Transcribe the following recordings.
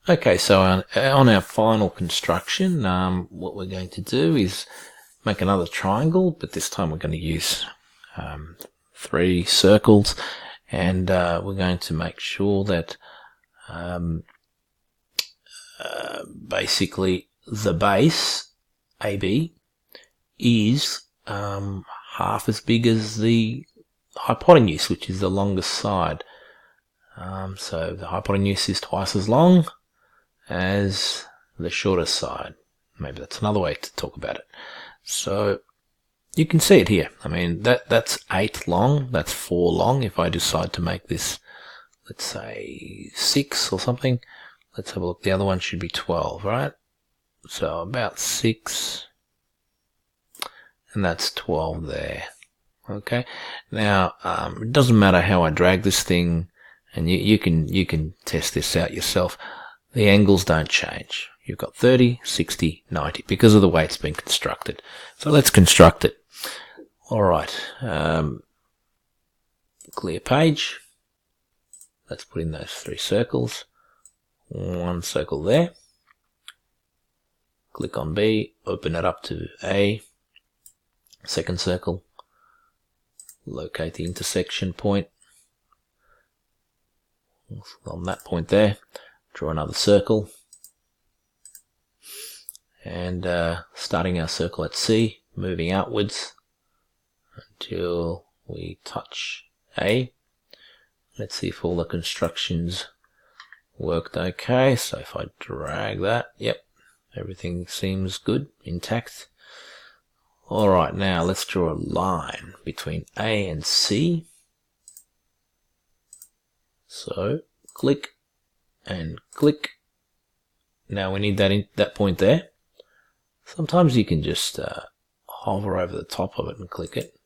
Okay, so on our final construction, what we're going to do is make another triangle, but this time we're going to use 3 circles, and we're going to make sure that basically the base, AB, is half as big as the hypotenuse, which is the longest side. So the hypotenuse is twice as long as the shortest side. Maybe that's another way to talk about it. So you can see it here. I mean, that's 8 long, that's 4 long. If I decide to make this, let's say 6 or something, let's have a look. The other one should be 12, right? So about 6, and that's 12 there. Okay. Now, it doesn't matter how I drag this thing, and you can test this out yourself. The angles don't change. You've got 30, 60, 90 because of the way it's been constructed. So let's construct it. All right. Clear page. Let's put in those 3 circles. 1 circle there. Click on B. Open it up to A. Second circle. Locate the intersection point. On that point there. Draw another circle, and starting our circle at C, moving outwards until we touch A. Let's see if all the constructions worked okay. So if I drag that, yep, everything seems good, intact. Alright, now let's draw a line between A and C. So click and click. Now we need that point there. Sometimes you can just hover over the top of it and click it.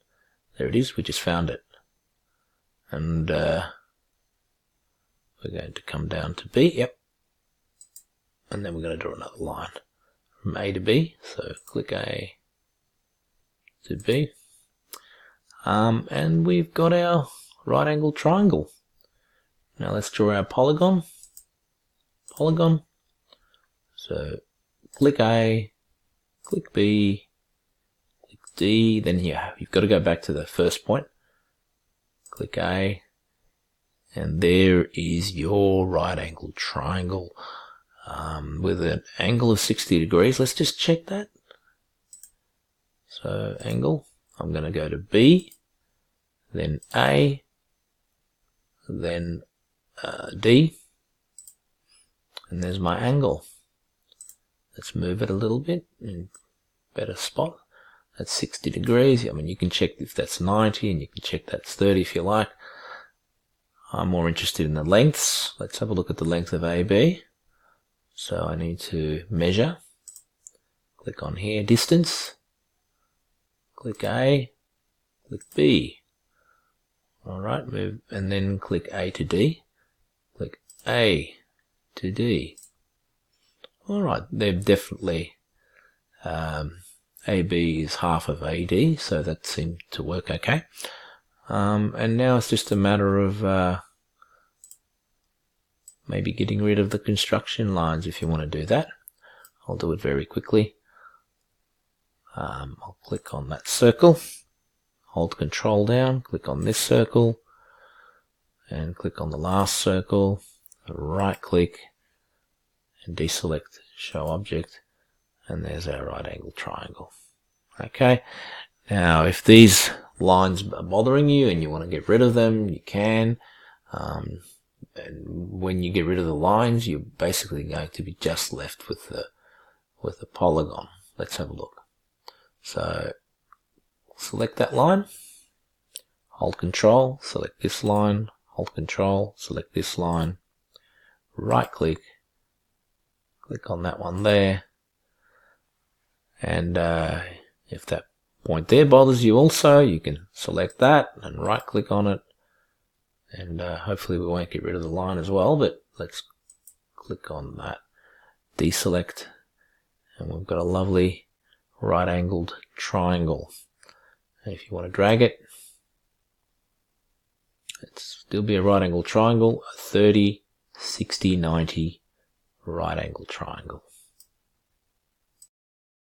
There it is, we just found it. And we're going to come down to B, yep. And then we're going to draw another line from A to B. So click A to B. And we've got our right angled triangle. Now let's draw our polygon. So click A, click B, click D, then you've got to go back to the first point. Click A, and there is your right angled triangle with an angle of 60 degrees. Let's just check that. So angle, I'm going to go to B, then A, then D, and there's my angle. Let's move it a little bit in better spot. That's 60 degrees. I mean, you can check if that's 90, and you can check that's 30 if you like. I'm more interested in the lengths. Let's have a look at the length of AB. So I need to measure. Click on here, distance. Click A, click B. Alright, move, and then click A to D. Click A to D. Alright, they're definitely, AB is half of AD, so that seemed to work okay. And now it's just a matter of maybe getting rid of the construction lines if you want to do that. I'll do it very quickly. I'll click on that circle, hold Control down, click on this circle, and click on the last circle, right click, and deselect Show Object, and there's our right angle triangle. Okay, now if these lines are bothering you and you want to get rid of them, you can. And when you get rid of the lines, you're basically going to be just left with the polygon. Let's have a look. So select that line, hold Control, select this line, hold Control, select this line, right click, click on that one there, and if that point there bothers you also, you can select that and right click on it, and hopefully we won't get rid of the line as well, but let's click on that, deselect, and we've got a lovely right angled triangle. And if you want to drag it, it'll still be a right angled triangle, 30, 60, 90, right angle triangle.